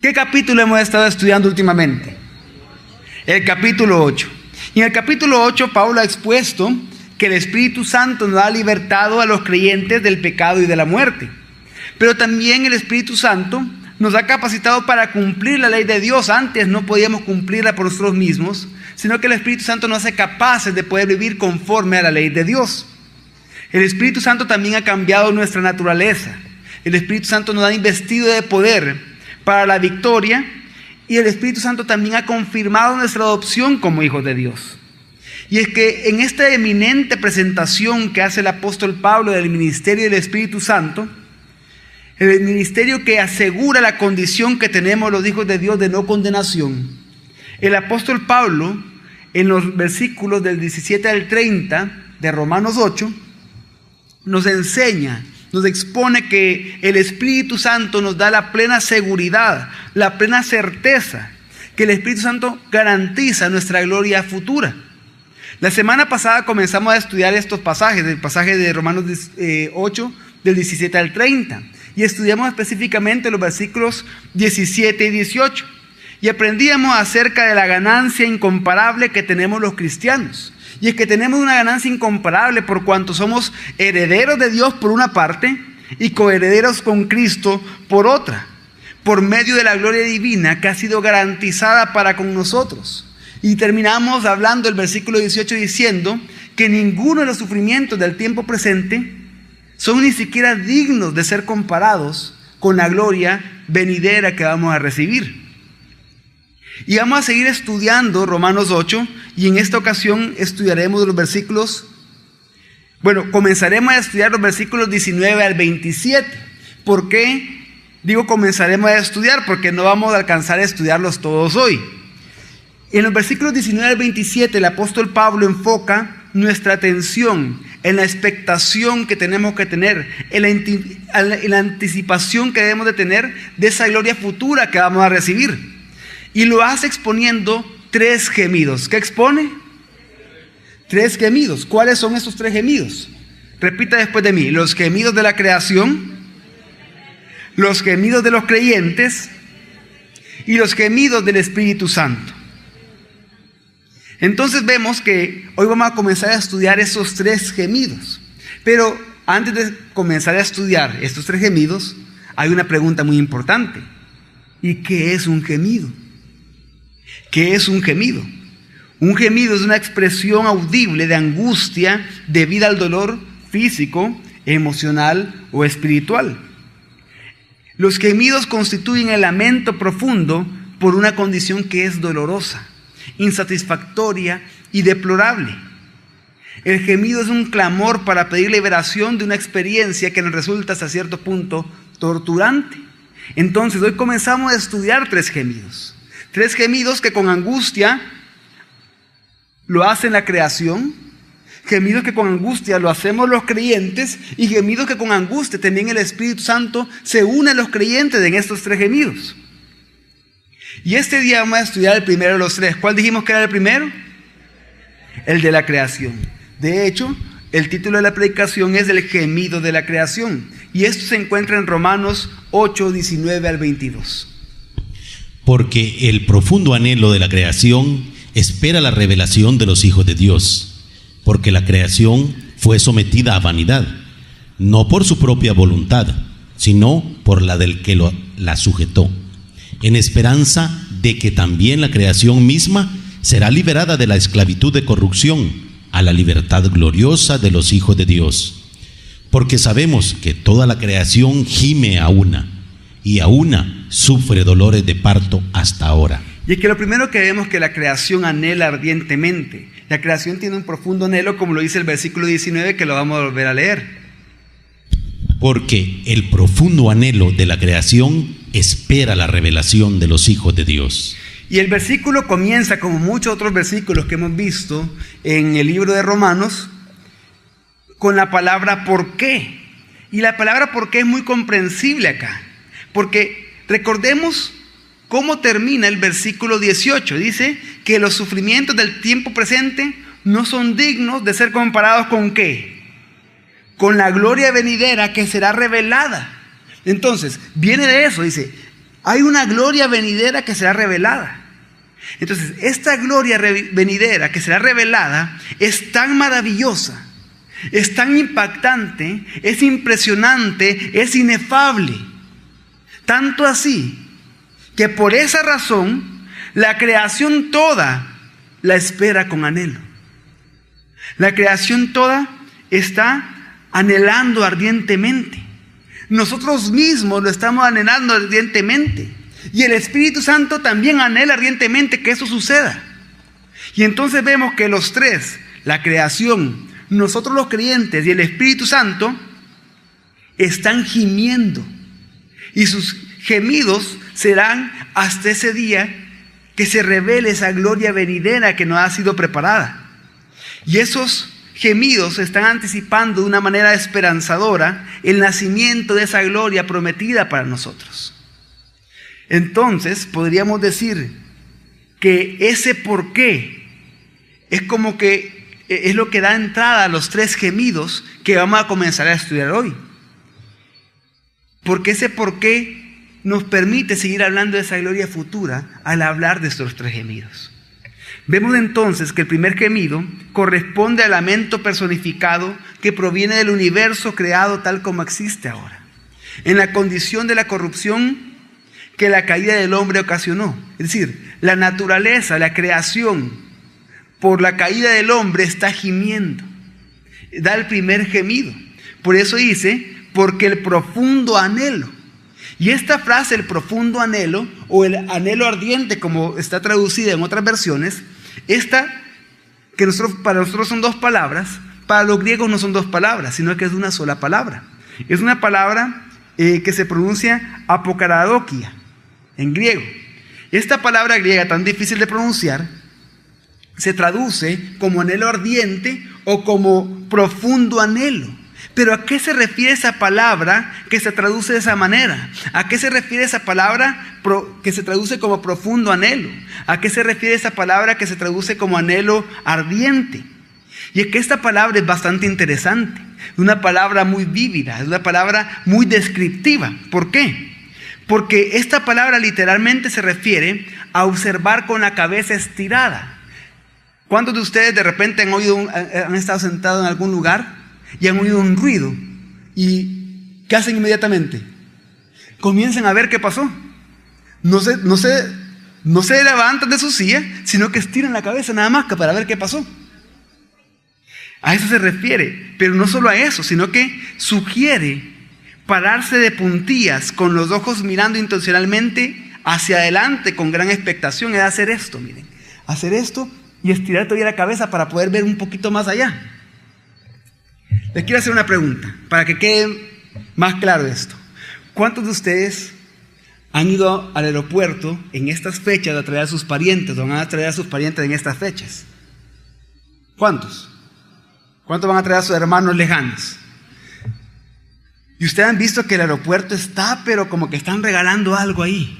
¿Qué capítulo hemos estado estudiando últimamente? El capítulo 8. Y en el capítulo 8 Pablo ha expuesto que el Espíritu Santo nos ha libertado a los creyentes del pecado y de la muerte. Pero también el Espíritu Santo nos ha capacitado para cumplir la ley de Dios. Antes no podíamos cumplirla por nosotros mismos, sino que el Espíritu Santo nos hace capaces de poder vivir conforme a la ley de Dios. El Espíritu Santo también ha cambiado nuestra naturaleza. El Espíritu Santo nos ha investido de poder para la victoria, y el Espíritu Santo también ha confirmado nuestra adopción como hijos de Dios. Y es que en esta eminente presentación que hace el apóstol Pablo del ministerio del Espíritu Santo, el ministerio que asegura la condición que tenemos los hijos de Dios de no condenación, el apóstol Pablo, en los versículos del 17 al 30 de Romanos 8, nos enseña, nos expone que el Espíritu Santo nos da la plena seguridad, la plena certeza, que el Espíritu Santo garantiza nuestra gloria futura. La semana pasada comenzamos a estudiar estos pasajes, el pasaje de Romanos 8, del 17 al 30, y estudiamos específicamente los versículos 17 y 18, y aprendíamos acerca de la ganancia incomparable que tenemos los cristianos. Y es que tenemos una ganancia incomparable por cuanto somos herederos de Dios por una parte y coherederos con Cristo por otra, por medio de la gloria divina que ha sido garantizada para con nosotros. Y terminamos hablando el versículo 18 diciendo que ninguno de los sufrimientos del tiempo presente son ni siquiera dignos de ser comparados con la gloria venidera que vamos a recibir. Y vamos a seguir estudiando Romanos 8, y en esta ocasión estudiaremos los versículos, comenzaremos a estudiar los versículos 19 al 27. ¿Por qué digo comenzaremos a estudiar? Porque no vamos a alcanzar a estudiarlos todos hoy. En los versículos 19 al 27 el apóstol Pablo enfoca nuestra atención en la expectación que tenemos que tener, en la anticipación que debemos de tener de esa gloria futura que vamos a recibir. Y lo hace exponiendo 3 gemidos. ¿Qué expone? 3 gemidos. ¿Cuáles son esos 3 gemidos? Repita después de mí. Los gemidos de la creación, los gemidos de los creyentes y los gemidos del Espíritu Santo. Entonces vemos que hoy vamos a comenzar a estudiar esos 3 gemidos. Pero antes de comenzar a estudiar estos 3 gemidos, hay una pregunta muy importante. ¿Y qué es un gemido? ¿Qué es un gemido? Un gemido es una expresión audible de angustia debida al dolor físico, emocional o espiritual. Los gemidos constituyen el lamento profundo por una condición que es dolorosa, insatisfactoria y deplorable. El gemido es un clamor para pedir liberación de una experiencia que nos resulta hasta cierto punto torturante. Entonces hoy comenzamos a estudiar 3 gemidos. 3 gemidos que con angustia lo hace la creación, gemidos que con angustia lo hacemos los creyentes, y gemidos que con angustia también el Espíritu Santo se une a los creyentes en estos 3 gemidos. Y este día vamos a estudiar el primero de los 3. ¿Cuál dijimos que era el primero? El de la creación. De hecho, el título de la predicación es el gemido de la creación, y esto se encuentra en Romanos 8, 19 al 22. Porque el profundo anhelo de la creación espera la revelación de los hijos de Dios, porque la creación fue sometida a vanidad, no por su propia voluntad, sino por la del que la sujetó, en esperanza de que también la creación misma será liberada de la esclavitud de corrupción a la libertad gloriosa de los hijos de Dios. Porque sabemos que toda la creación gime a una, y a una sufre dolores de parto hasta ahora. Y es que lo primero que vemos es que la creación anhela ardientemente. La creación tiene un profundo anhelo, como lo dice el versículo 19, que lo vamos a volver a leer. Porque el profundo anhelo de la creación espera la revelación de los hijos de Dios. Y el versículo comienza, como muchos otros versículos que hemos visto en el libro de Romanos, con la palabra ¿por qué? Y la palabra ¿por qué? Es muy comprensible acá. Porque recordemos cómo termina el versículo 18. Dice que los sufrimientos del tiempo presente no son dignos de ser comparados ¿con qué? Con la gloria venidera que será revelada. Entonces, viene de eso, dice, hay una gloria venidera que será revelada. Entonces, esta gloria venidera que será revelada es tan maravillosa, es tan impactante, es impresionante, es inefable. Tanto así que por esa razón la creación toda la espera con anhelo. La creación toda está anhelando ardientemente. Nosotros mismos lo estamos anhelando ardientemente. Y el Espíritu Santo también anhela ardientemente que eso suceda. Y entonces vemos que los tres, la creación, nosotros los creyentes y el Espíritu Santo, están gimiendo. Y sus gemidos serán hasta ese día que se revele esa gloria venidera que nos ha sido preparada. Y esos gemidos están anticipando de una manera esperanzadora el nacimiento de esa gloria prometida para nosotros. Entonces podríamos decir que ese por qué es como que es lo que da entrada a los tres gemidos que vamos a comenzar a estudiar hoy. Porque ese por qué nos permite seguir hablando de esa gloria futura al hablar de estos tres gemidos. Vemos entonces que el primer gemido corresponde al lamento personificado que proviene del universo creado tal como existe ahora, en la condición de la corrupción que la caída del hombre ocasionó. Es decir, la naturaleza, la creación, por la caída del hombre está gimiendo. Da el primer gemido. Por eso dice, porque el profundo anhelo. Y esta frase, el profundo anhelo, o el anhelo ardiente, como está traducida en otras versiones, esta, que para nosotros son dos palabras, para los griegos no son dos palabras, sino que es una sola palabra. Es una palabra que se pronuncia apokaradokia en griego. Esta palabra griega tan difícil de pronunciar se traduce como anhelo ardiente o como profundo anhelo. Pero ¿a qué se refiere esa palabra que se traduce de esa manera? ¿A qué se refiere esa palabra que se traduce como profundo anhelo? ¿A qué se refiere esa palabra que se traduce como anhelo ardiente? Y es que esta palabra es bastante interesante, es una palabra muy vívida, es una palabra muy descriptiva. ¿Por qué? Porque esta palabra literalmente se refiere a observar con la cabeza estirada. ¿Cuántos de ustedes de repente han estado sentados en algún lugar y han oído un ruido? ¿Y qué hacen inmediatamente? Comienzan a ver qué pasó. No se levantan de su silla, sino que estiran la cabeza nada más que para ver qué pasó. A eso se refiere, pero no solo a eso, sino que sugiere pararse de puntillas con los ojos mirando intencionalmente hacia adelante con gran expectación. Es hacer esto, miren, hacer esto y estirar todavía la cabeza para poder ver un poquito más allá. Les quiero hacer una pregunta para que quede más claro esto. ¿Cuántos de ustedes han ido al aeropuerto en estas fechas a traer a sus parientes o van a traer a sus parientes en estas fechas? ¿Cuántos? ¿Cuántos van a traer a sus hermanos lejanos? Y ustedes han visto que el aeropuerto está, pero como que están regalando algo ahí.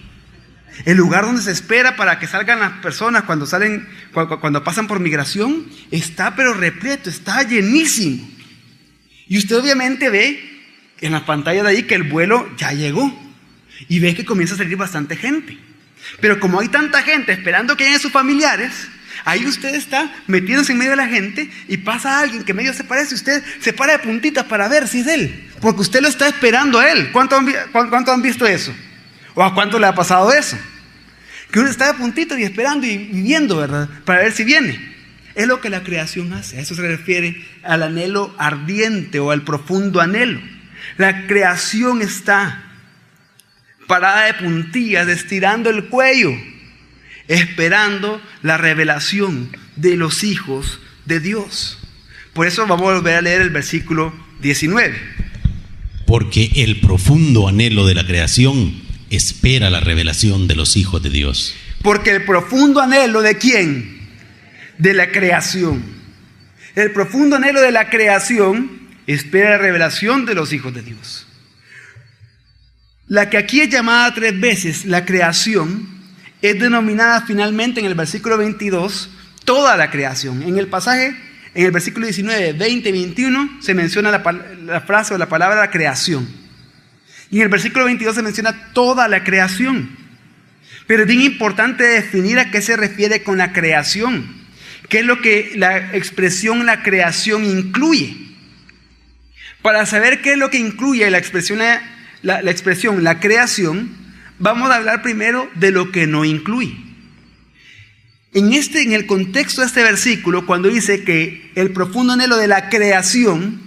El lugar donde se espera para que salgan las personas cuando pasan por migración, está pero repleto, está llenísimo. Y usted obviamente ve en la pantalla de ahí que el vuelo ya llegó. Y ve que comienza a salir bastante gente. Pero como hay tanta gente esperando que lleguen sus familiares, ahí usted está metiéndose en medio de la gente y pasa alguien que medio se parece. Usted se para de puntitas para ver si es él, porque usted lo está esperando a él. ¿Cuánto han visto eso? ¿O a cuánto le ha pasado eso? Que uno está de puntito y esperando y viendo, ¿verdad? Para ver si viene. Es lo que la creación hace. A eso se refiere al anhelo ardiente o al profundo anhelo. La creación está parada de puntillas, estirando el cuello, esperando la revelación de los hijos de Dios. Por eso vamos a volver a leer el versículo 19. Porque el profundo anhelo de la creación espera la revelación de los hijos de Dios. Porque el profundo anhelo ¿de quién? De la creación. El profundo anhelo de la creación espera la revelación de los hijos de Dios. La que aquí es llamada 3 veces la creación es denominada finalmente en el versículo 22 toda la creación. En el pasaje, en el versículo 19, 20 y 21 se menciona la frase o la palabra creación. Y en el versículo 22 se menciona toda la creación. Pero es bien importante definir a qué se refiere con la creación. ¿Qué es lo que la expresión la creación incluye? Para saber qué es lo que incluye la expresión la creación, vamos a hablar primero de lo que no incluye. En el contexto de este versículo, cuando dice que el profundo anhelo de la creación,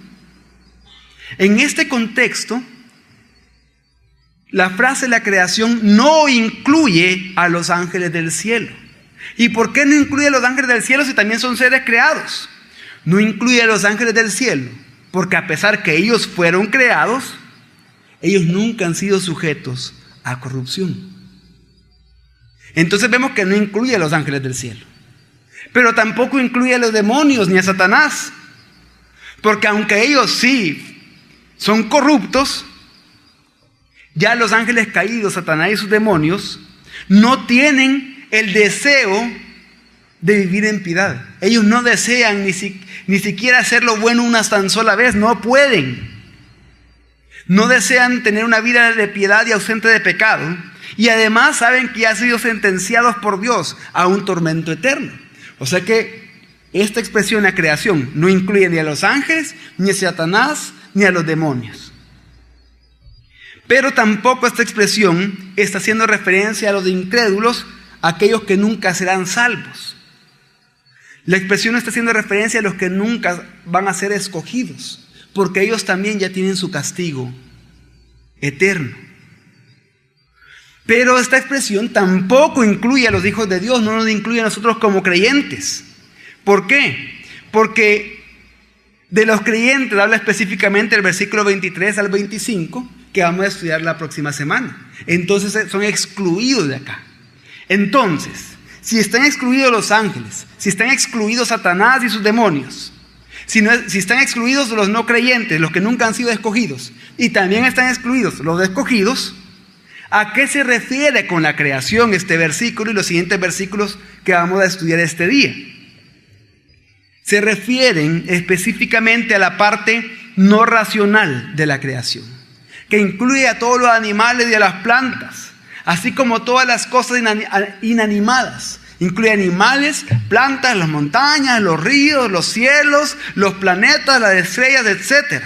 en este contexto, la frase la creación no incluye a los ángeles del cielo. ¿Y por qué no incluye a los ángeles del cielo si también son seres creados? No incluye a los ángeles del cielo, porque a pesar que ellos fueron creados, ellos nunca han sido sujetos a corrupción. Entonces vemos que no incluye a los ángeles del cielo. Pero tampoco incluye a los demonios ni a Satanás. Porque aunque ellos sí son corruptos, ya los ángeles caídos, Satanás y sus demonios, no tienen el deseo de vivir en piedad. Ellos no desean ni siquiera hacer lo bueno una tan sola vez, no pueden. No desean tener una vida de piedad y ausente de pecado. Y además saben que ya han sido sentenciados por Dios a un tormento eterno. O sea que esta expresión, la creación, no incluye ni a los ángeles, ni a Satanás, ni a los demonios. Pero tampoco esta expresión está haciendo referencia a los incrédulos, aquellos que nunca serán salvos. La expresión está haciendo referencia a los que nunca van a ser escogidos, porque ellos también ya tienen su castigo eterno. Pero esta expresión tampoco incluye a los hijos de Dios, no nos incluye a nosotros como creyentes. ¿Por qué? Porque de los creyentes habla específicamente el versículo 23 al 25, que vamos a estudiar la próxima semana. Entonces son excluidos de acá. Entonces, si están excluidos los ángeles, si están excluidos Satanás y sus demonios, si están excluidos los no creyentes, los que nunca han sido escogidos, y también están excluidos los escogidos, ¿a qué se refiere con la creación este versículo y los siguientes versículos que vamos a estudiar este día? Se refieren específicamente a la parte no racional de la creación, que incluye a todos los animales y a las plantas, así como todas las cosas inanimadas. Incluye animales, plantas, las montañas, los ríos, los cielos, los planetas, las estrellas, etc.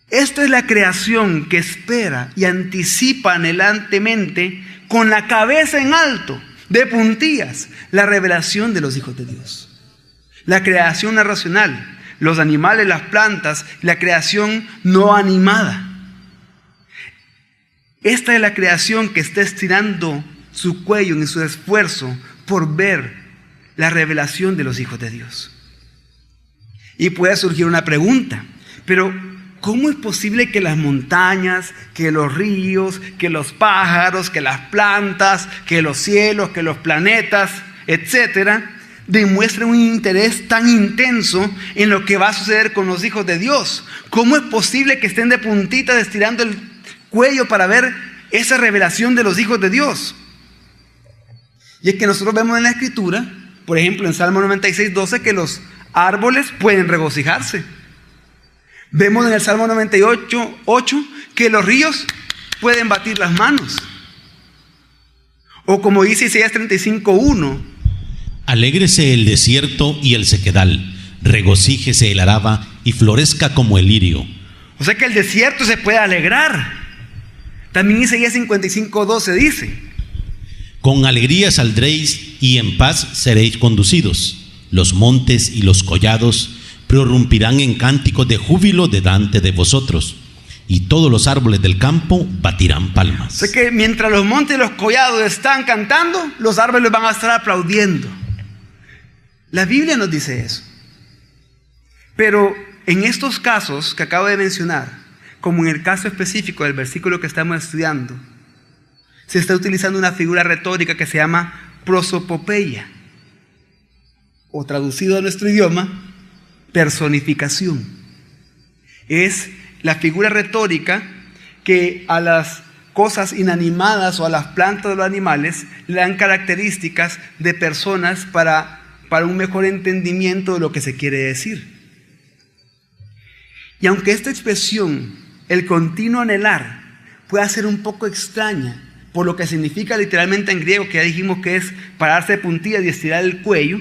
Esta es la creación que espera y anticipa anhelantemente, con la cabeza en alto, de puntillas, la revelación de los hijos de Dios. La creación no racional, los animales, las plantas, la creación no animada. Esta es la creación que está estirando su cuello en su esfuerzo por ver la revelación de los hijos de Dios. Y puede surgir una pregunta, pero ¿cómo es posible que las montañas, que los ríos, que los pájaros, que las plantas, que los cielos, que los planetas, etcétera, demuestren un interés tan intenso en lo que va a suceder con los hijos de Dios? ¿Cómo es posible que estén de puntitas estirando el cuello para ver esa revelación de los hijos de Dios? Y es que nosotros vemos en la Escritura, por ejemplo en Salmo 96:12, que los árboles pueden regocijarse. Vemos en el Salmo 98:8 que los ríos pueden batir las manos. O como dice Isaías 35:1, alégrese el desierto y el sequedal, regocíjese el araba y florezca como el lirio. O sea que el desierto se puede alegrar. También Isaías 55:12 dice: con alegría saldréis y en paz seréis conducidos. Los montes y los collados prorrumpirán en cánticos de júbilo delante de vosotros, y todos los árboles del campo batirán palmas. O sea que mientras los montes y los collados están cantando, los árboles van a estar aplaudiendo. La Biblia nos dice eso. Pero en estos casos que acabo de mencionar, como en el caso específico del versículo que estamos estudiando, se está utilizando una figura retórica que se llama prosopopeia, o traducido a nuestro idioma, personificación. Es la figura retórica que a las cosas inanimadas o a las plantas o los animales le dan características de personas para un mejor entendimiento de lo que se quiere decir. Y aunque esta expresión el continuo anhelar pueda ser un poco extraña, por lo que significa literalmente en griego, que ya dijimos que es pararse de puntillas y estirar el cuello,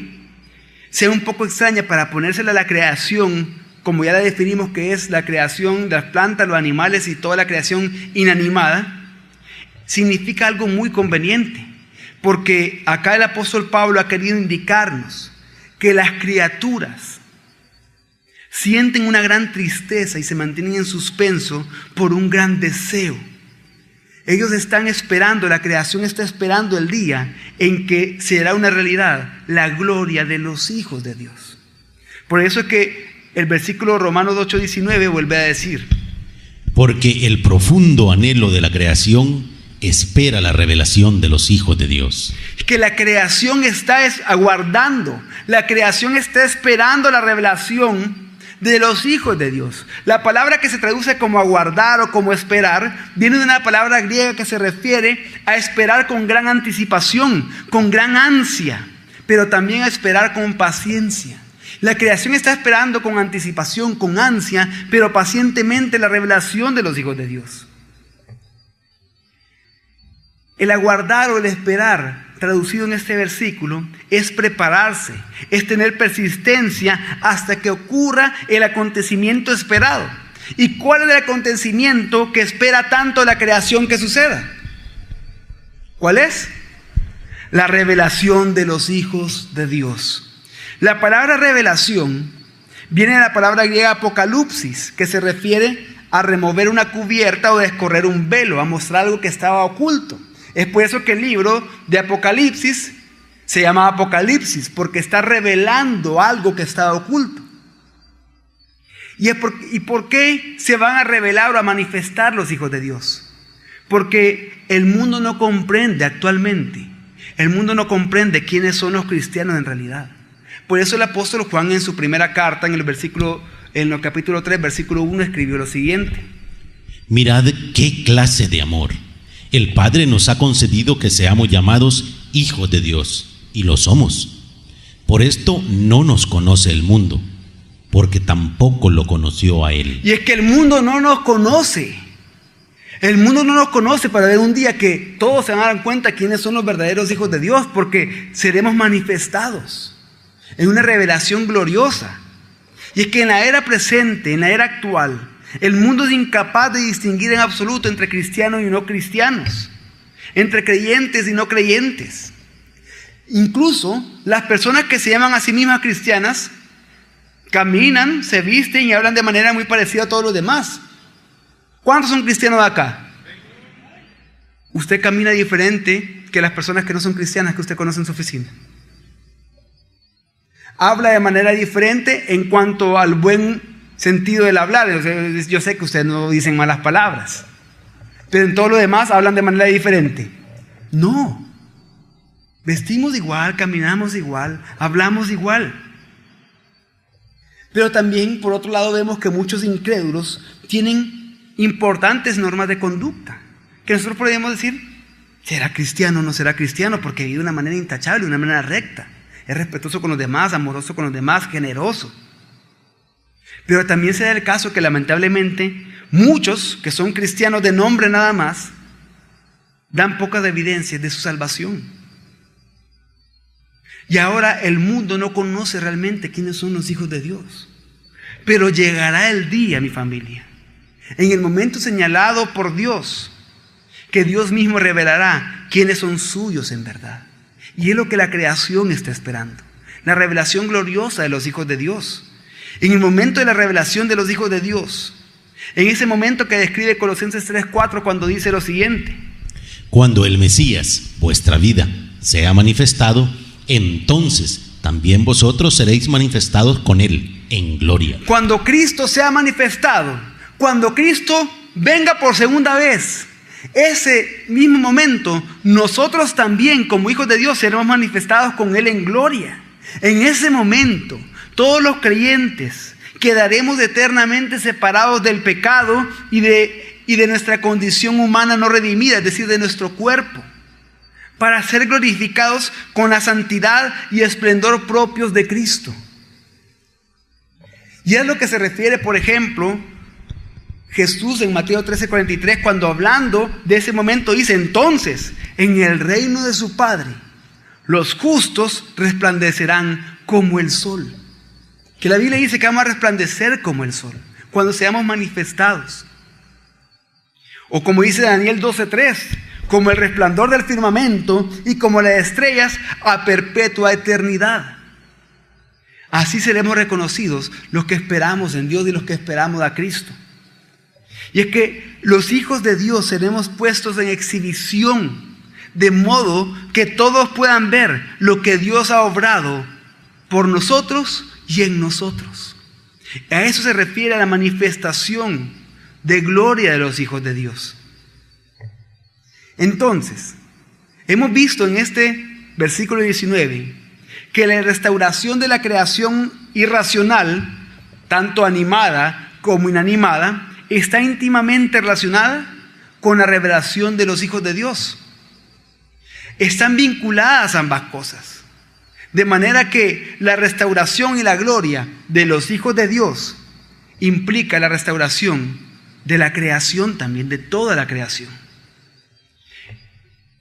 sea un poco extraña para ponérsela a la creación, como ya la definimos que es la creación de las plantas, los animales y toda la creación inanimada, significa algo muy conveniente, porque acá el apóstol Pablo ha querido indicarnos que las criaturas sienten una gran tristeza y se mantienen en suspenso por un gran deseo. Ellos están esperando, la creación está esperando el día en que será una realidad la gloria de los hijos de Dios. Por eso es que el versículo Romanos 8:19 vuelve a decir: porque el profundo anhelo de la creación espera la revelación de los hijos de Dios. Que la creación está aguardando, la creación está esperando la revelación de los hijos de Dios. La palabra que se traduce como aguardar o como esperar viene de una palabra griega que se refiere a esperar con gran anticipación, con gran ansia, pero también a esperar con paciencia. La creación está esperando con anticipación, con ansia, pero pacientemente la revelación de los hijos de Dios. El aguardar o el esperar, traducido en este versículo, es prepararse, es tener persistencia hasta que ocurra el acontecimiento esperado. ¿Y cuál es el acontecimiento que espera tanto la creación que suceda? ¿Cuál es? La revelación de los hijos de Dios. La palabra revelación viene de la palabra griega apocalipsis, que se refiere a remover una cubierta o descorrer un velo, a mostrar algo que estaba oculto. Es por eso que el libro de Apocalipsis se llama Apocalipsis, porque está revelando algo que estaba oculto. ¿Y por qué se van a revelar o a manifestar los hijos de Dios? Porque el mundo no comprende actualmente. El mundo no comprende quiénes son los cristianos en realidad. Por eso el apóstol Juan en su primera carta, en el capítulo 3, versículo 1, escribió lo siguiente: mirad qué clase de amor. El Padre nos ha concedido que seamos llamados hijos de Dios, y lo somos. Por esto no nos conoce el mundo, porque tampoco lo conoció a Él. Y es que el mundo no nos conoce. El mundo no nos conoce para ver un día que todos se van a dar cuenta quiénes son los verdaderos hijos de Dios, porque seremos manifestados en una revelación gloriosa. Y es que en la era presente, en la era actual, el mundo es incapaz de distinguir en absoluto entre cristianos y no cristianos, entre creyentes y no creyentes. Incluso las personas que se llaman a sí mismas cristianas caminan, se visten y hablan de manera muy parecida a todos los demás. ¿Cuántos son cristianos de acá? Usted camina diferente que las personas que no son cristianas que usted conoce en su oficina. Habla de manera diferente en cuanto al buen sentido del hablar. Yo sé que ustedes no dicen malas palabras, pero en todo lo demás hablan de manera diferente. No, vestimos igual, caminamos igual, hablamos igual. Pero también, por otro lado, vemos que muchos incrédulos tienen importantes normas de conducta, que nosotros podríamos decir: ¿será cristiano o no será cristiano? Porque vive de una manera intachable, de una manera recta, es respetuoso con los demás, amoroso con los demás, generoso. Pero también se da el caso que lamentablemente muchos que son cristianos de nombre nada más dan pocas evidencias de su salvación. Y ahora el mundo no conoce realmente quiénes son los hijos de Dios. Pero llegará el día, mi familia, en el momento señalado por Dios, que Dios mismo revelará quiénes son suyos en verdad. Y es lo que la creación está esperando, la revelación gloriosa de los hijos de Dios. En el momento de la revelación de los hijos de Dios, en ese momento que describe Colosenses 3:4, cuando dice lo siguiente: cuando el Mesías, vuestra vida, sea manifestado, entonces también vosotros seréis manifestados con Él en gloria. Cuando Cristo sea manifestado, cuando Cristo venga por segunda vez, ese mismo momento, nosotros también como hijos de Dios seremos manifestados con Él en gloria. En ese momento, todos los creyentes quedaremos eternamente separados del pecado y de nuestra condición humana no redimida, es decir, de nuestro cuerpo, para ser glorificados con la santidad y esplendor propios de Cristo. Y es lo que se refiere, por ejemplo, Jesús en Mateo 13:43, cuando hablando de ese momento dice: entonces, en el reino de su Padre, los justos resplandecerán como el sol. Que la Biblia dice que vamos a resplandecer como el sol cuando seamos manifestados. O como dice Daniel 12:3, como el resplandor del firmamento y como las estrellas a perpetua eternidad. Así seremos reconocidos los que esperamos en Dios y los que esperamos a Cristo. Y es que los hijos de Dios seremos puestos en exhibición, de modo que todos puedan ver lo que Dios ha obrado por nosotros y en nosotros. A eso se refiere la manifestación de gloria de los hijos de Dios. Entonces, hemos visto en este versículo 19 que la restauración de la creación irracional, tanto animada como inanimada, está íntimamente relacionada con la revelación de los hijos de Dios. Están vinculadas ambas cosas. De manera que la restauración y la gloria de los hijos de Dios implica la restauración de la creación también, de toda la creación.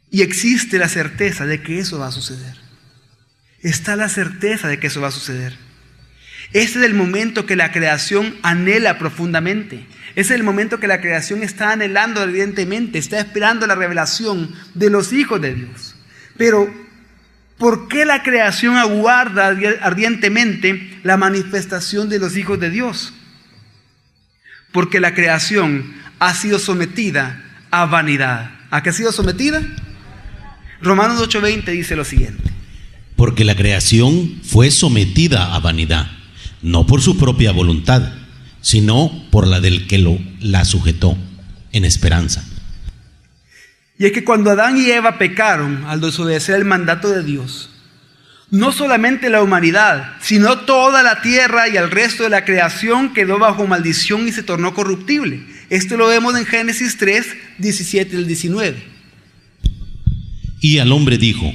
Y existe la certeza de que eso va a suceder. Está la certeza de que eso va a suceder. Este es el momento que la creación anhela profundamente. Ese es el momento que la creación está anhelando ardientemente, está esperando la revelación de los hijos de Dios. Pero, ¿por qué la creación aguarda ardientemente la manifestación de los hijos de Dios? Porque la creación ha sido sometida a vanidad. ¿A qué ha sido sometida? Romanos 8:20 dice lo siguiente: porque la creación fue sometida a vanidad, no por su propia voluntad, sino por la del que la sujetó, en esperanza. Y es que cuando Adán y Eva pecaron al desobedecer el mandato de Dios, no solamente la humanidad, sino toda la tierra y el resto de la creación quedó bajo maldición y se tornó corruptible. Esto lo vemos en Génesis 3, 17 al 19. Y al hombre dijo: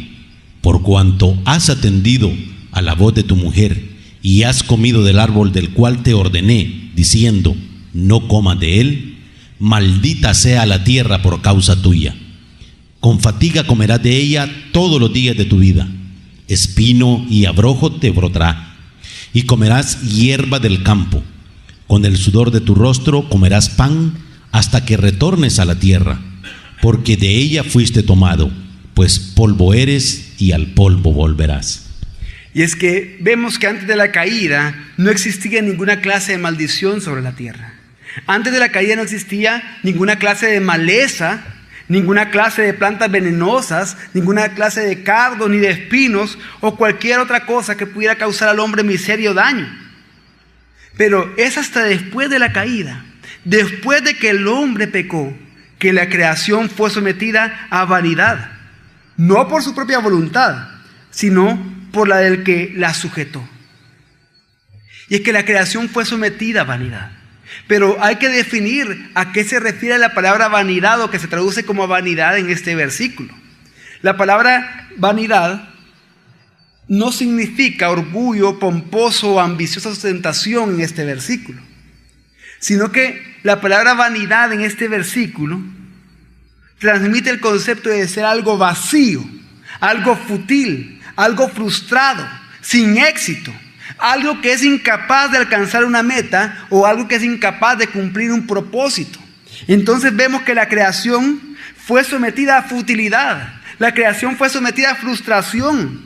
por cuanto has atendido a la voz de tu mujer y has comido del árbol del cual te ordené, diciendo: no comas de él, maldita sea la tierra por causa tuya. Con fatiga comerás de ella todos los días de tu vida. Espino y abrojo te brotará, y comerás hierba del campo. Con el sudor de tu rostro comerás pan hasta que retornes a la tierra, porque de ella fuiste tomado, pues polvo eres y al polvo volverás. Y es que vemos que antes de la caída no existía ninguna clase de maldición sobre la tierra. Antes de la caída no existía ninguna clase de maleza, ninguna clase de plantas venenosas, ninguna clase de cardo ni de espinos o cualquier otra cosa que pudiera causar al hombre miseria o daño. Pero es hasta después de la caída, después de que el hombre pecó, que la creación fue sometida a vanidad. No por su propia voluntad, sino por la del que la sujetó. Y es que la creación fue sometida a vanidad. Pero hay que definir a qué se refiere la palabra vanidad, o que se traduce como vanidad en este versículo. La palabra vanidad no significa orgullo, pomposo o ambiciosa ostentación en este versículo, sino que la palabra vanidad en este versículo transmite el concepto de ser algo vacío, algo fútil, algo frustrado, sin éxito, algo que es incapaz de alcanzar una meta o algo que es incapaz de cumplir un propósito. Entonces vemos que la creación fue sometida a futilidad, la creación fue sometida a frustración,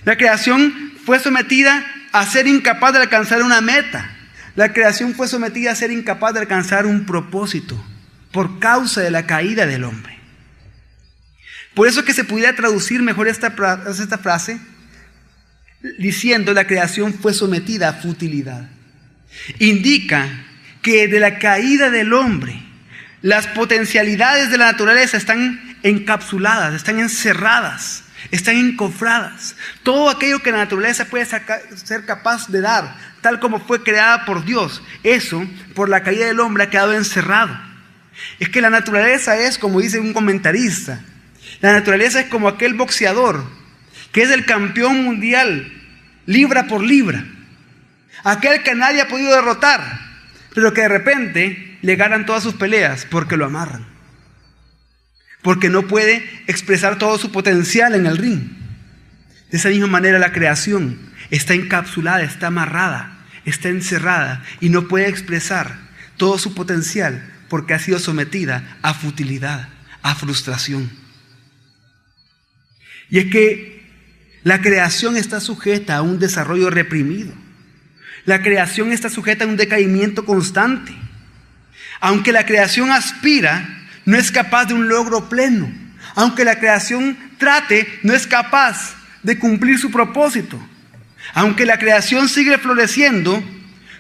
la creación fue sometida a ser incapaz de alcanzar una meta, la creación fue sometida a ser incapaz de alcanzar un propósito por causa de la caída del hombre. Por eso que se pudiera traducir mejor esta frase diciendo: la creación fue sometida a futilidad. Indica que de la caída del hombre, las potencialidades de la naturaleza están encapsuladas, están encerradas, están encofradas. Todo aquello que la naturaleza puede ser capaz de dar, tal como fue creada por Dios, eso por la caída del hombre ha quedado encerrado. Es que la naturaleza es, como dice un comentarista, la naturaleza es como aquel boxeador que es el campeón mundial libra por libra, aquel que nadie ha podido derrotar, pero que de repente le ganan todas sus peleas? Porque lo amarran. Porque no puede expresar todo su potencial en el ring. De esa misma manera la creación está encapsulada, está amarrada, está encerrada y no puede expresar todo su potencial porque ha sido sometida a futilidad, a frustración. Y es que la creación está sujeta a un desarrollo reprimido. La creación está sujeta a un decaimiento constante. Aunque la creación aspira, no es capaz de un logro pleno. Aunque la creación trate, no es capaz de cumplir su propósito. Aunque la creación sigue floreciendo,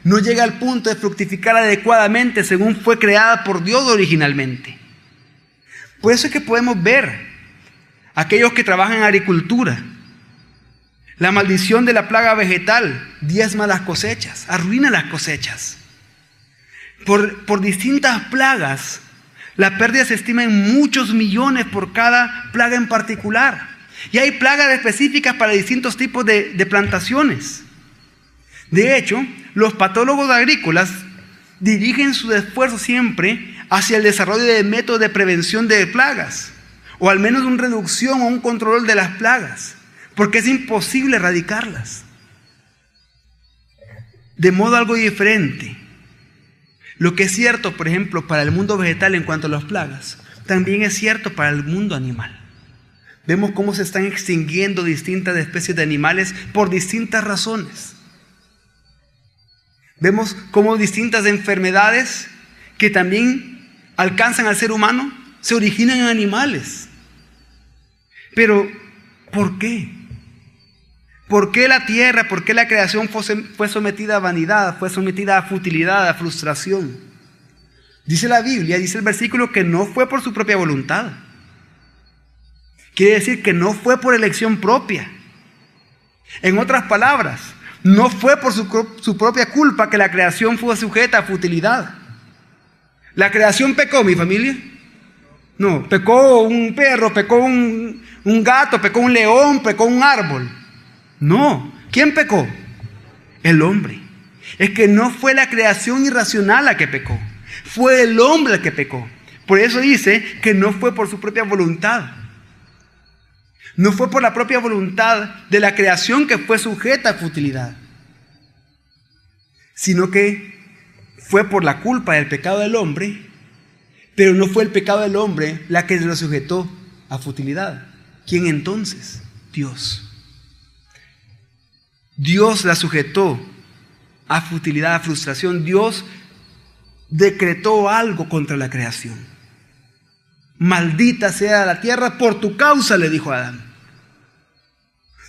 no llega al punto de fructificar adecuadamente según fue creada por Dios originalmente. Por eso es que podemos ver aquellos que trabajan en agricultura. La maldición de la plaga vegetal diezma las cosechas, arruina las cosechas. Por distintas plagas, la pérdida se estima en muchos millones por cada plaga en particular. Y hay plagas específicas para distintos tipos de plantaciones. De hecho, los patólogos agrícolas dirigen su esfuerzo siempre hacia el desarrollo de métodos de prevención de plagas, o al menos una reducción o un control de las plagas, porque es imposible erradicarlas. De modo algo diferente, lo que es cierto, por ejemplo, para el mundo vegetal en cuanto a las plagas, también es cierto para el mundo animal. Vemos cómo se están extinguiendo distintas especies de animales por distintas razones. Vemos cómo distintas enfermedades que también alcanzan al ser humano se originan en animales. Pero, ¿por qué? ¿Por qué la tierra, por qué la creación fue sometida a vanidad, fue sometida a futilidad, a frustración? Dice la Biblia, dice el versículo, que no fue por su propia voluntad. Quiere decir que no fue por elección propia. En otras palabras, no fue por su propia culpa que la creación fue sujeta a futilidad. ¿La creación pecó, mi familia? No, pecó un perro, pecó un gato, pecó un león, pecó un árbol. No, ¿quién pecó? El hombre. Es que no fue la creación irracional la que pecó, fue el hombre el que pecó. Por eso dice que no fue por su propia voluntad. No fue por la propia voluntad de la creación que fue sujeta a futilidad, sino que fue por la culpa del pecado del hombre, pero no fue el pecado del hombre la que lo sujetó a futilidad. ¿Quién entonces? Dios. Dios la sujetó a futilidad, a frustración. Dios decretó algo contra la creación. Maldita sea la tierra por tu causa, le dijo a Adán.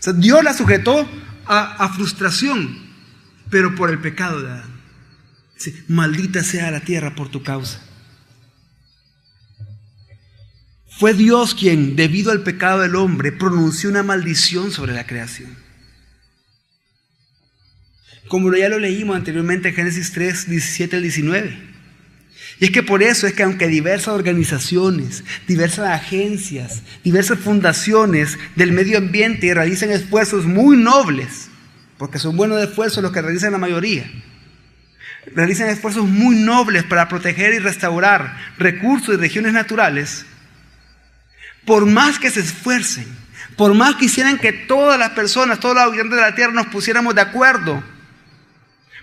O sea, Dios la sujetó a frustración, pero por el pecado de Adán. Sí, maldita sea la tierra por tu causa. Fue Dios quien, debido al pecado del hombre, pronunció una maldición sobre la creación. Como ya lo leímos anteriormente en Génesis 3, 17 al 19. Y es que por eso es que aunque diversas organizaciones, diversas agencias, diversas fundaciones del medio ambiente realizan esfuerzos muy nobles, porque son buenos esfuerzos los que realizan la mayoría, realizan esfuerzos muy nobles para proteger y restaurar recursos y regiones naturales, por más que se esfuercen, por más que quisieran que todas las personas, todos los habitantes de la tierra nos pusiéramos de acuerdo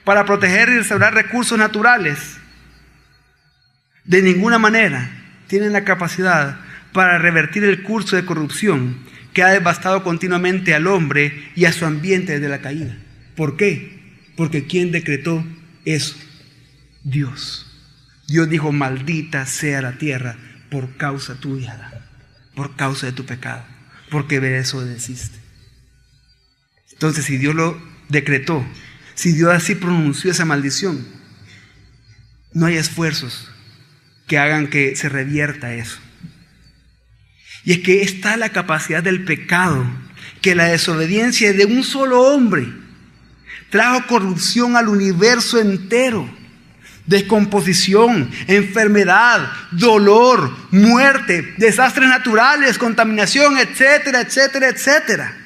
para proteger y restaurar recursos naturales, de ninguna manera tienen la capacidad para revertir el curso de corrupción que ha devastado continuamente al hombre y a su ambiente desde la caída. ¿Por qué? Porque ¿quién decretó eso? Dios. Dios dijo: maldita sea la tierra por causa tuya, Adán, por causa de tu pecado, porque de eso desobedeciste. Entonces, si Dios lo decretó, si Dios así pronunció esa maldición, no hay esfuerzos que hagan que se revierta eso. Y es que está la capacidad del pecado, que la desobediencia de un solo hombre trajo corrupción al universo entero, descomposición, enfermedad, dolor, muerte, desastres naturales, contaminación, etcétera, etcétera, etcétera.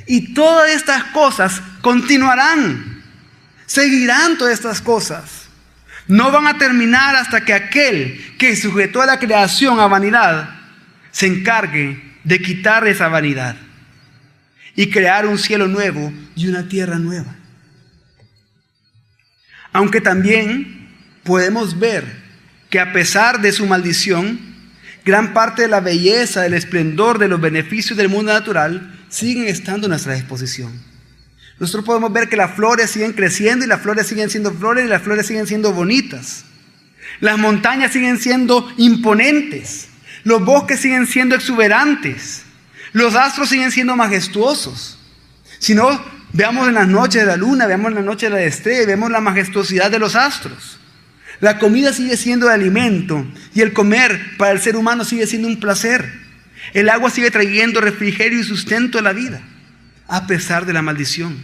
Y todas estas cosas continuarán, seguirán todas estas cosas. no van a terminar hasta que aquel que sujetó a la creación a vanidad se encargue de quitar esa vanidad y crear un cielo nuevo y una tierra nueva. Aunque también podemos ver que a pesar de su maldición, gran parte de la belleza, del esplendor, de los beneficios del mundo natural siguen estando a nuestra disposición. Nosotros podemos ver que las flores siguen creciendo y las flores siguen siendo flores y las flores siguen siendo bonitas. Las montañas siguen siendo imponentes. Los bosques siguen siendo exuberantes. Los astros siguen siendo majestuosos. Si no, veamos en las noches de la luna, veamos en la noche de la estrella, vemos la majestuosidad de los astros. La comida sigue siendo de alimento y el comer para el ser humano sigue siendo un placer. El agua sigue trayendo refrigerio y sustento a la vida, a pesar de la maldición.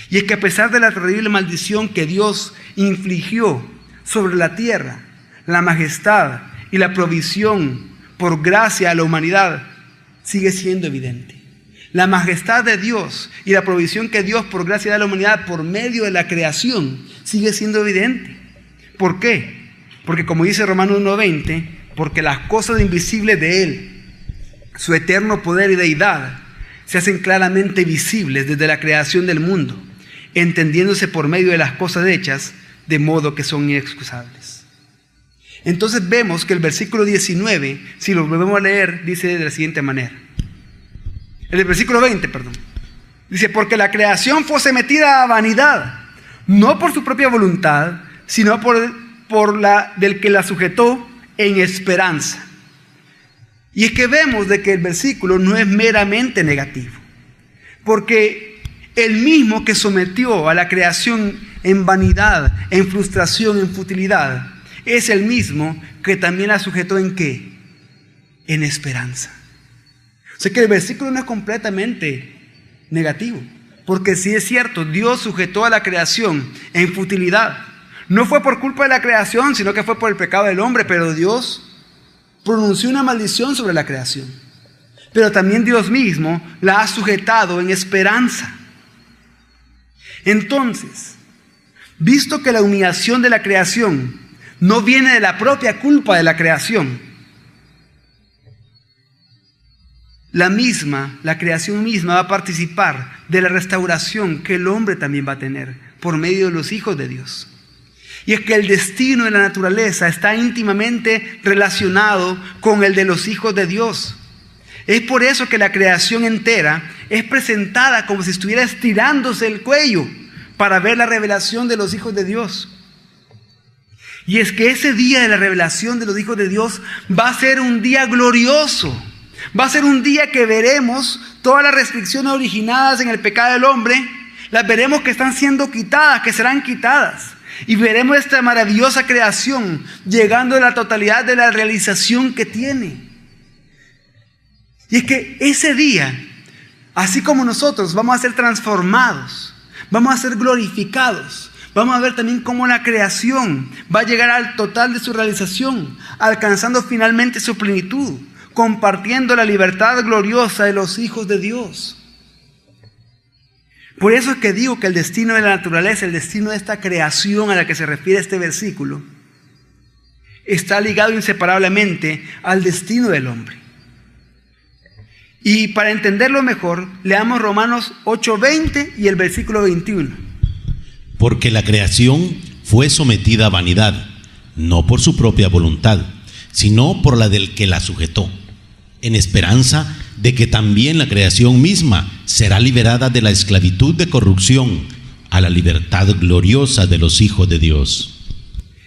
Y es que a pesar de la terrible maldición que Dios infligió sobre la tierra, la majestad y la provisión por gracia a la humanidad sigue siendo evidente. La majestad de Dios y la provisión que Dios por gracia da a la humanidad por medio de la creación sigue siendo evidente. ¿Por qué? Porque como dice Romanos 1:20, porque las cosas invisibles de Él, su eterno poder y deidad, se hacen claramente visibles desde la creación del mundo, entendiéndose por medio de las cosas hechas, de modo que son inexcusables. Entonces vemos que el versículo 19, si lo volvemos a leer, dice de la siguiente manera. El versículo 20, perdón. Dice, porque la creación fue sometida a vanidad, no por su propia voluntad, sino por la del que la sujetó en esperanza. Y es que vemos de que el versículo no es meramente negativo, porque el mismo que sometió a la creación en vanidad, en frustración, en futilidad, es el mismo que también la sujetó ¿en qué? En esperanza. O sea que el versículo no es completamente negativo, porque sí es cierto, Dios sujetó a la creación en futilidad. No fue por culpa de la creación, sino que fue por el pecado del hombre, pero Dios pronunció una maldición sobre la creación. Pero también Dios mismo la ha sujetado en esperanza. Entonces, visto que la humillación de la creación no viene de la propia culpa de la creación, la creación misma va a participar de la restauración que el hombre también va a tener por medio de los hijos de Dios. Y es que el destino de la naturaleza está íntimamente relacionado con el de los hijos de Dios. Es por eso que la creación entera es presentada como si estuviera estirándose el cuello para ver la revelación de los hijos de Dios. Y es que ese día de la revelación de los hijos de Dios va a ser un día glorioso. Va a ser un día que veremos todas las restricciones originadas en el pecado del hombre, las veremos que están siendo quitadas, que serán quitadas. Y veremos esta maravillosa creación llegando a la totalidad de la realización que tiene. Y es que ese día, así como nosotros vamos a ser transformados, vamos a ser glorificados, vamos a ver también cómo la creación va a llegar al total de su realización, alcanzando finalmente su plenitud, compartiendo la libertad gloriosa de los hijos de Dios. Por eso es que digo que el destino de la naturaleza, el destino de esta creación a la que se refiere este versículo, está ligado inseparablemente al destino del hombre. Y para entenderlo mejor, leamos Romanos 8:20 y el versículo 21. Porque la creación fue sometida a vanidad, no por su propia voluntad, sino por la del que la sujetó, en esperanza de que también la creación misma será liberada de la esclavitud de corrupción a la libertad gloriosa de los hijos de Dios.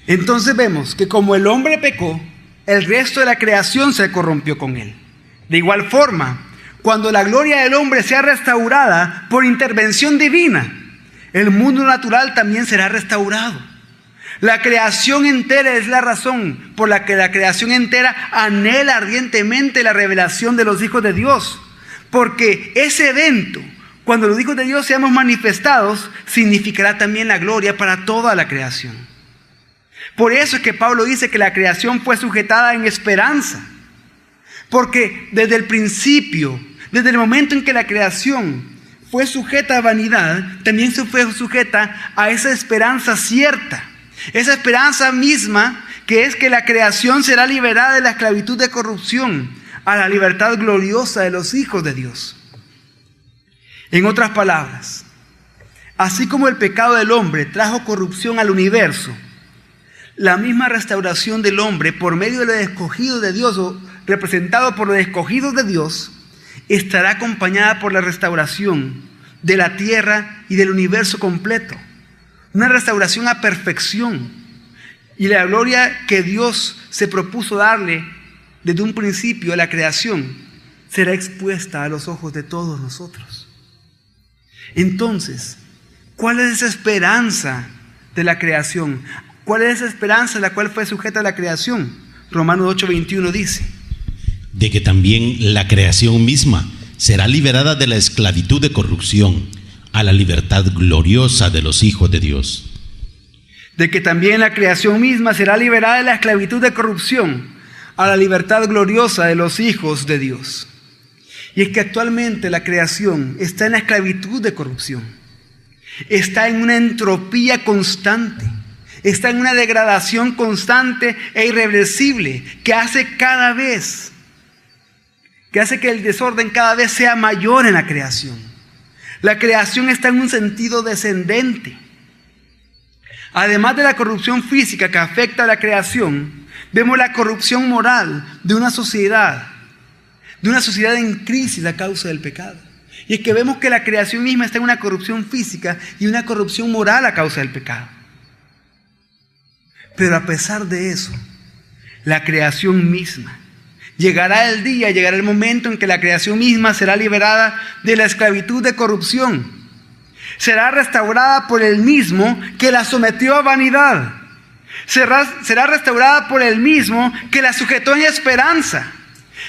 Entonces vemos que como el hombre pecó, el resto de la creación se corrompió con él. De igual forma, cuando la gloria del hombre sea restaurada por intervención divina, el mundo natural también será restaurado. La creación entera es la razón por la que la creación entera anhela ardientemente la revelación de los hijos de Dios. Porque ese evento, cuando los hijos de Dios seamos manifestados, significará también la gloria para toda la creación. Por eso es que Pablo dice que la creación fue sujetada en esperanza. Porque desde el principio, desde el momento en que la creación fue sujeta a vanidad, también se fue sujeta a esa esperanza cierta. Esa esperanza misma que es que la creación será liberada de la esclavitud de corrupción a la libertad gloriosa de los hijos de Dios. En otras palabras, así como el pecado del hombre trajo corrupción al universo, la misma restauración del hombre por medio de los escogidos de Dios o representado por los escogidos de Dios estará acompañada por la restauración de la tierra y del universo completo. Una restauración a perfección. Y la gloria que Dios se propuso darle desde un principio a la creación será expuesta a los ojos de todos nosotros. Entonces, ¿cuál es esa esperanza de la creación? ¿Cuál es esa esperanza a la cual fue sujeta la creación? Romanos 8:21 dice: de que también la creación misma será liberada de la esclavitud de corrupción a la libertad gloriosa de los hijos de Dios. De que también la creación misma será liberada de la esclavitud de corrupción a la libertad gloriosa de los hijos de Dios. Y es que actualmente la creación está en la esclavitud de corrupción. Está en una entropía constante. Está en una degradación constante e irreversible que hace que el desorden cada vez sea mayor en la creación. La creación está en un sentido descendente. Además de la corrupción física que afecta a la creación, vemos la corrupción moral de una sociedad en crisis a causa del pecado. Y es que vemos que la creación misma está en una corrupción física y una corrupción moral a causa del pecado. Pero a pesar de eso, la creación misma, llegará el momento en que la creación misma será liberada de la esclavitud de corrupción. Será restaurada por el mismo que la sometió a vanidad. Será restaurada por el mismo que la sujetó en esperanza.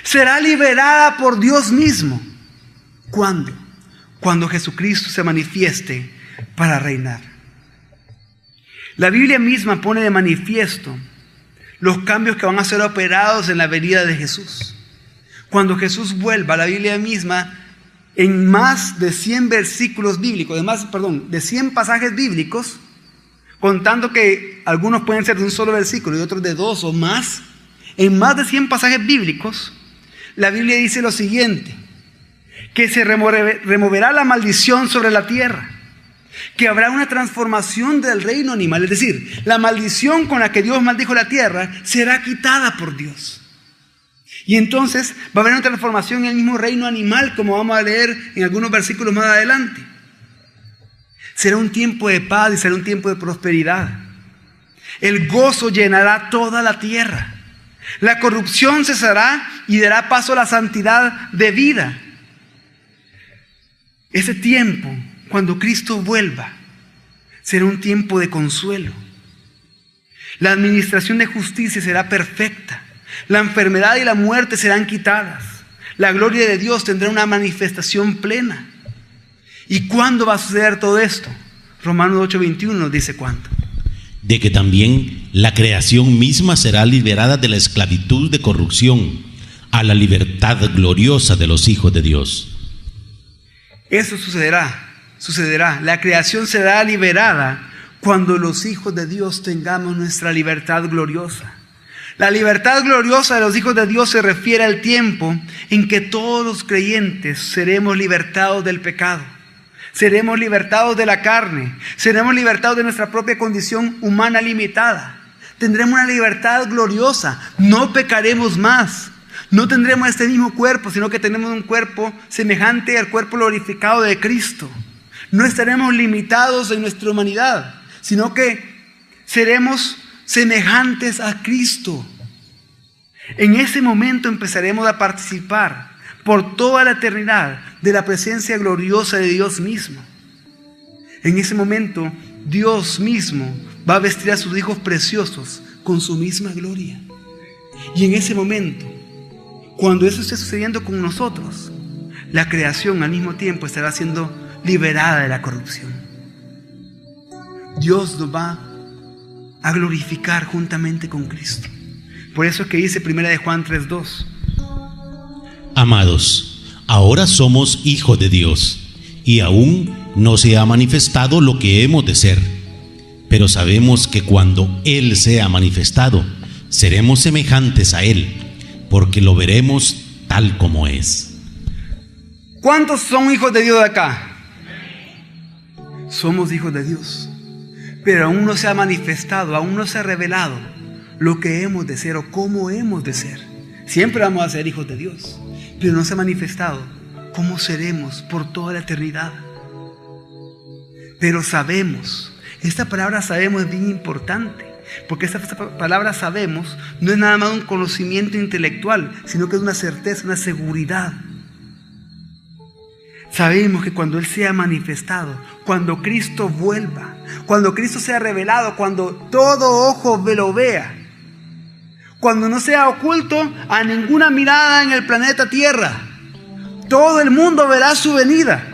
Será liberada por Dios mismo. ¿Cuándo? Cuando Jesucristo se manifieste para reinar. La Biblia misma pone de manifiesto los cambios que van a ser operados en la venida de Jesús. Cuando Jesús vuelva, la Biblia misma, en más de 100 versículos bíblicos, de 100 pasajes bíblicos, contando que algunos pueden ser de un solo versículo y otros de 2 o más, en más de 100 pasajes bíblicos, la Biblia dice lo siguiente: que se removerá la maldición sobre la tierra, que habrá una transformación del reino animal, es decir, la maldición con la que Dios maldijo la tierra será quitada por Dios. Y entonces va a haber una transformación en el mismo reino animal, como vamos a leer en algunos versículos más adelante. Será un tiempo de paz y será un tiempo de prosperidad. El gozo llenará toda la tierra. La corrupción cesará y dará paso a la santidad de vida. Ese tiempo, cuando Cristo vuelva, será un tiempo de consuelo. La administración de justicia será perfecta. La enfermedad y la muerte serán quitadas. La gloria de Dios tendrá una manifestación plena. ¿Y cuándo va a suceder todo esto? Romanos 8:21 nos dice cuándo. De que también la creación misma será liberada de la esclavitud de corrupción a la libertad gloriosa de los hijos de Dios. Eso sucederá. La creación será liberada cuando los hijos de Dios tengamos nuestra libertad gloriosa. La libertad gloriosa de los hijos de Dios se refiere al tiempo en que todos los creyentes seremos libertados del pecado. Seremos libertados de la carne. Seremos libertados de nuestra propia condición humana limitada. Tendremos una libertad gloriosa. No pecaremos más. No tendremos este mismo cuerpo, sino que tenemos un cuerpo semejante al cuerpo glorificado de Cristo. No estaremos limitados en nuestra humanidad, sino que seremos semejantes a Cristo. En ese momento empezaremos a participar por toda la eternidad de la presencia gloriosa de Dios mismo. En ese momento, Dios mismo va a vestir a sus hijos preciosos con su misma gloria. Y en ese momento, cuando eso esté sucediendo con nosotros, la creación al mismo tiempo estará siendo liberada de la corrupción. Dios nos va a glorificar juntamente con Cristo. Por eso es que dice 1 de Juan 3:2. Amados, ahora somos hijos de Dios, y aún no se ha manifestado lo que hemos de ser. Pero sabemos que cuando Él sea manifestado, seremos semejantes a Él, porque lo veremos tal como es. ¿Cuántos son hijos de Dios de acá? Somos hijos de Dios, pero aún no se ha manifestado, aún no se ha revelado lo que hemos de ser o cómo hemos de ser. Siempre vamos a ser hijos de Dios, pero no se ha manifestado cómo seremos por toda la eternidad. Pero sabemos, esta palabra sabemos es bien importante, porque esta palabra sabemos no es nada más un conocimiento intelectual, sino que es una certeza, una seguridad. Sabemos que cuando Él sea manifestado, cuando Cristo vuelva, cuando Cristo sea revelado, cuando todo ojo lo vea, cuando no sea oculto a ninguna mirada en el planeta Tierra, todo el mundo verá su venida.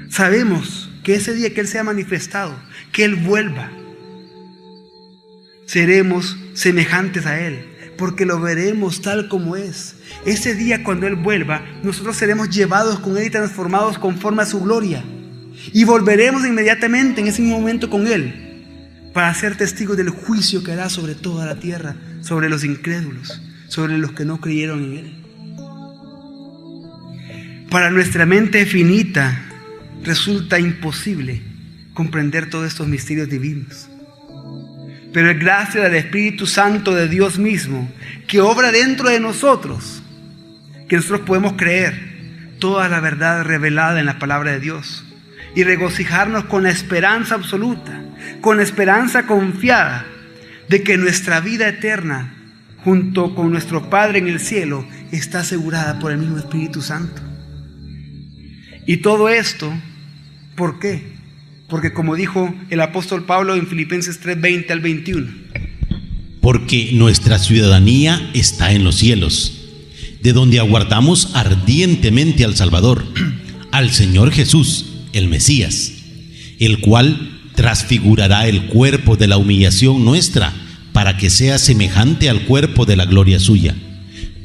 Sabemos que ese día que Él sea manifestado, que Él vuelva, seremos semejantes a Él, porque lo veremos tal como es. Ese día cuando Él vuelva, nosotros seremos llevados con Él y transformados conforme a su gloria, y volveremos inmediatamente en ese mismo momento con Él para ser testigos del juicio que hará sobre toda la tierra, sobre los incrédulos, sobre los que no creyeron en Él. Para nuestra mente finita resulta imposible comprender todos estos misterios divinos, pero es gracias al Espíritu Santo de Dios mismo, que obra dentro de nosotros, que nosotros podemos creer toda la verdad revelada en la palabra de Dios y regocijarnos con la esperanza absoluta, con la esperanza confiada de que nuestra vida eterna junto con nuestro Padre en el cielo está asegurada por el mismo Espíritu Santo. Y todo esto, ¿por qué? Porque como dijo el apóstol Pablo en Filipenses 3:20 al 21, porque nuestra ciudadanía está en los cielos, de donde aguardamos ardientemente al Salvador, al Señor Jesús, el Mesías, el cual transfigurará el cuerpo de la humillación nuestra, para que sea semejante al cuerpo de la gloria suya,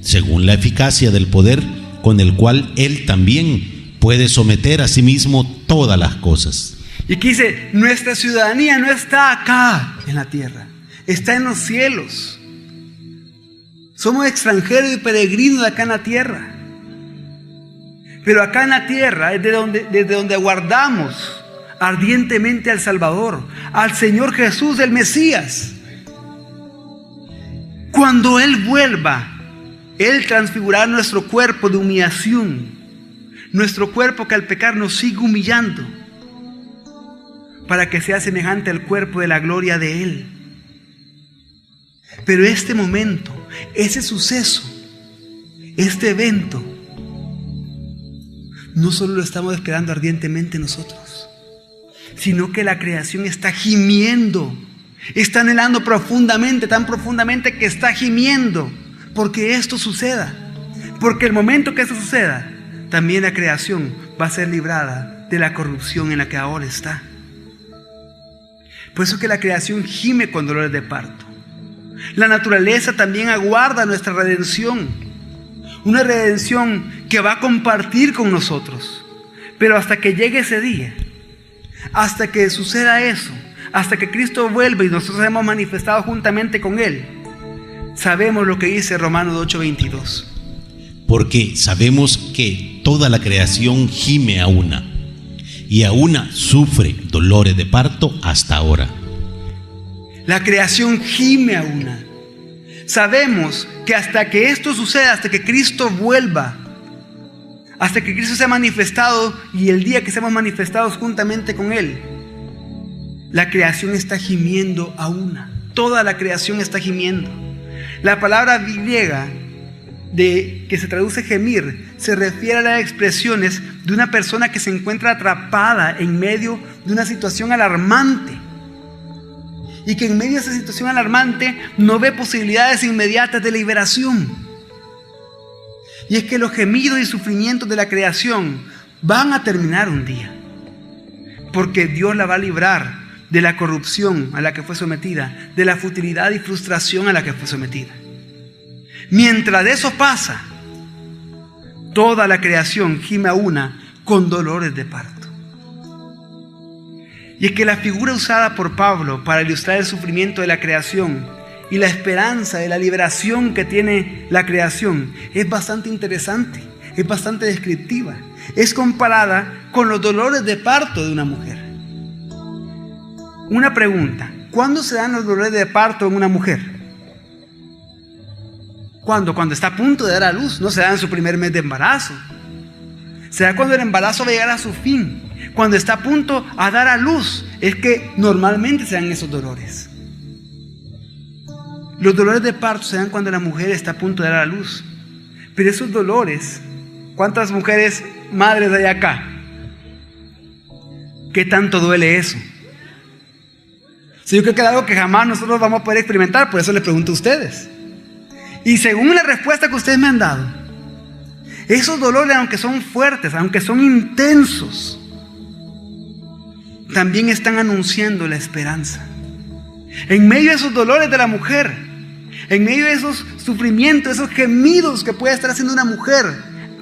según la eficacia del poder con el cual Él también puede someter a sí mismo todas las cosas. Y aquí dice, nuestra ciudadanía no está acá en la tierra, está en los cielos. Somos extranjeros y peregrinos acá en la tierra. Pero acá en la tierra es desde donde aguardamos ardientemente al Salvador, al Señor Jesús, el Mesías. Cuando Él vuelva, Él transfigurará nuestro cuerpo de humillación, nuestro cuerpo que al pecar nos sigue humillando, para que sea semejante al cuerpo de la gloria de Él. Pero este momento, ese suceso, este evento, no solo lo estamos esperando ardientemente nosotros, sino que la creación está gimiendo, está anhelando profundamente, tan profundamente que está gimiendo, porque esto suceda. Porque el momento que eso suceda, también la creación va a ser librada de la corrupción en la que ahora está. Por eso que la creación gime con dolores de parto. La naturaleza también aguarda nuestra redención, una redención que va a compartir con nosotros. Pero hasta que llegue ese día, hasta que suceda eso, hasta que Cristo vuelva y nosotros hemos manifestado juntamente con Él, sabemos lo que dice Romanos 8:22. Porque sabemos que toda la creación gime a una, y a una sufre dolores de parto hasta ahora. La creación gime a una. Sabemos que hasta que esto suceda, hasta que Cristo vuelva, hasta que Cristo sea manifestado y el día que seamos manifestados juntamente con Él, la creación está gimiendo a una. Toda la creación está gimiendo. La palabra griega que se traduce gemir se refiere a las expresiones de una persona que se encuentra atrapada en medio de una situación alarmante y que en medio de esa situación alarmante no ve posibilidades inmediatas de liberación. Y es que los gemidos y sufrimientos de la creación van a terminar un día, porque Dios la va a librar de la corrupción a la que fue sometida, de la futilidad y frustración a la que fue sometida. Mientras eso pasa, toda la creación gime a una con dolores de parto. Y es que la figura usada por Pablo para ilustrar el sufrimiento de la creación y la esperanza de la liberación que tiene la creación es bastante interesante, es bastante descriptiva. Es comparada con los dolores de parto de una mujer. Una pregunta: ¿cuándo se dan los dolores de parto en una mujer? ¿Cuándo? Cuando está a punto de dar a luz. No se da en su primer mes de embarazo. Se da cuando el embarazo va a llegar a su fin. Cuando está a punto a dar a luz es que normalmente se dan esos dolores. Los dolores de parto se dan cuando la mujer está a punto de dar a luz. Pero esos dolores, ¿cuántas mujeres madres hay acá? ¿Qué tanto duele eso? Sí, yo creo que es algo que jamás nosotros vamos a poder experimentar, por eso les pregunto a ustedes. Y según la respuesta que ustedes me han dado, esos dolores, aunque son fuertes, aunque son intensos, también están anunciando la esperanza. En medio de esos dolores de la mujer, en medio de esos sufrimientos, esos gemidos que puede estar haciendo una mujer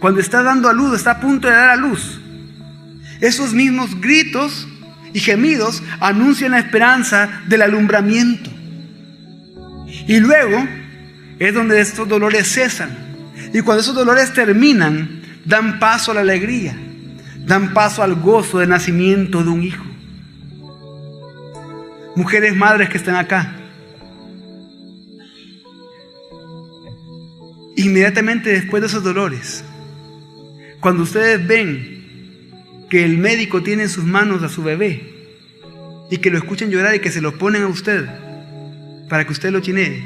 cuando está dando a luz, está a punto de dar a luz, esos mismos gritos y gemidos anuncian la esperanza del alumbramiento. Y luego es donde estos dolores cesan. Y cuando esos dolores terminan, dan paso a la alegría, dan paso al gozo del nacimiento de un hijo. Mujeres madres que están acá, inmediatamente después de esos dolores, cuando ustedes ven que el médico tiene en sus manos a su bebé y que lo escuchan llorar y que se lo ponen a usted para que usted lo chinee,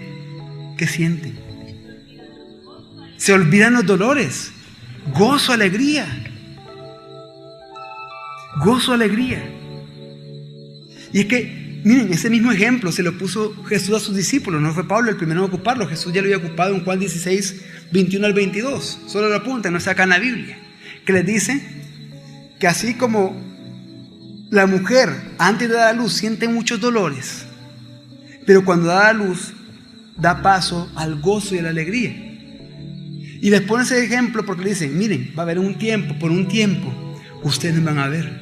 ¿qué sienten? Se olvidan los dolores. Gozo, alegría. Gozo, alegría. Y es que, miren, ese mismo ejemplo se lo puso Jesús a sus discípulos. No fue Pablo el primero en ocuparlo. Jesús ya lo había ocupado en Juan 16, 21 al 22. Solo lo apunta, no está acá en la Biblia. Que les dice que así como la mujer antes de dar a luz siente muchos dolores, pero cuando da a luz da paso al gozo y a la alegría. Y les pone ese ejemplo porque le dicen: miren, va a haber un tiempo, por un tiempo ustedes me van a ver.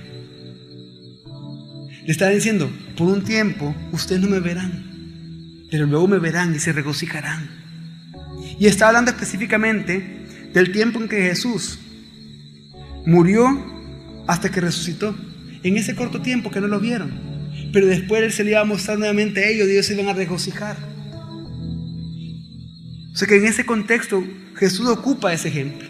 Le está diciendo: por un tiempo ustedes no me verán, pero luego me verán y se regocijarán. Y está hablando específicamente del tiempo en que Jesús murió hasta que resucitó. En ese corto tiempo que no lo vieron, pero después Él se le iba a mostrar nuevamente a ellos y ellos se iban a regocijar. O sea que en ese contexto Jesús ocupa ese ejemplo.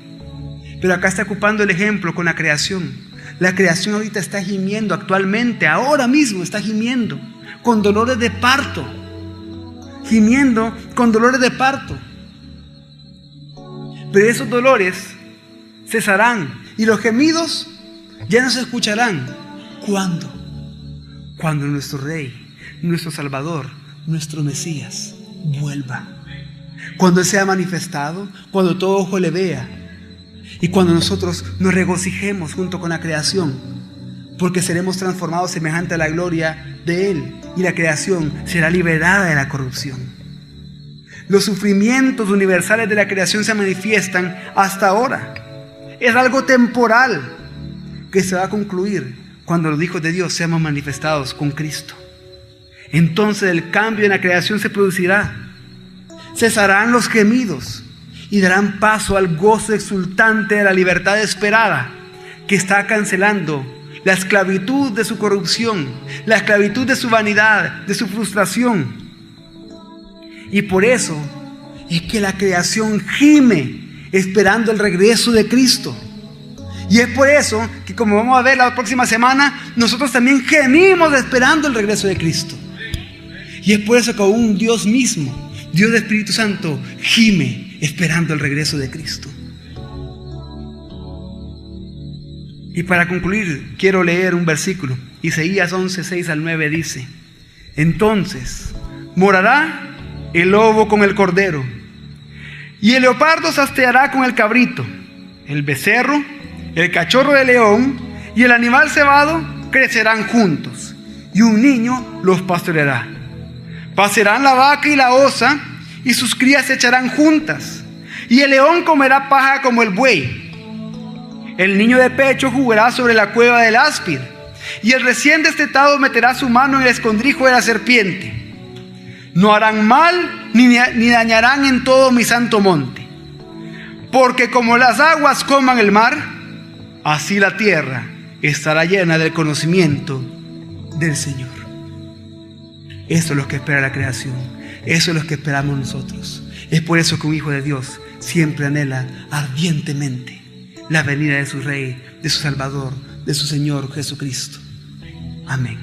Pero acá está ocupando el ejemplo con la creación. La creación ahorita está gimiendo actualmente, ahora mismo está gimiendo con dolores de parto. Gimiendo con dolores de parto. Pero esos dolores cesarán y los gemidos ya no se escucharán. ¿Cuándo? Cuando nuestro Rey, nuestro Salvador, nuestro Mesías vuelva. Cuando Él sea manifestado, cuando todo ojo le vea y cuando nosotros nos regocijemos junto con la creación, porque seremos transformados semejante a la gloria de Él y la creación será liberada de la corrupción. Los sufrimientos universales de la creación se manifiestan hasta ahora. Es algo temporal que se va a concluir cuando los hijos de Dios seamos manifestados con Cristo. Entonces el cambio en la creación se producirá. Cesarán los gemidos y darán paso al gozo exultante de la libertad esperada que está cancelando la esclavitud de su corrupción, la esclavitud de su vanidad, de su frustración. Y por eso es que la creación gime esperando el regreso de Cristo. Y es por eso que, como vamos a ver la próxima semana, nosotros también gemimos esperando el regreso de Cristo. Y es por eso que aún Dios mismo, Dios del Espíritu Santo, gime esperando el regreso de Cristo. Y para concluir, quiero leer un versículo. Isaías 11, 6 al 9 dice: entonces morará el lobo con el cordero, y el leopardo se hasteará con el cabrito, el becerro, el cachorro de león y el animal cebado crecerán juntos, y un niño los pastoreará. Pasarán la vaca y la osa, y sus crías se echarán juntas, y el león comerá paja como el buey. El niño de pecho jugará sobre la cueva del áspid, Y el recién destetado meterá su mano en el escondrijo de la serpiente. No harán mal ni dañarán en todo mi santo monte. Porque como las aguas coman el mar, así la tierra estará llena del conocimiento del Señor. Eso es lo que espera la creación. Eso es lo que esperamos nosotros. Es por eso que un hijo de Dios siempre anhela ardientemente la venida de su Rey, de su Salvador, de su Señor Jesucristo. Amén.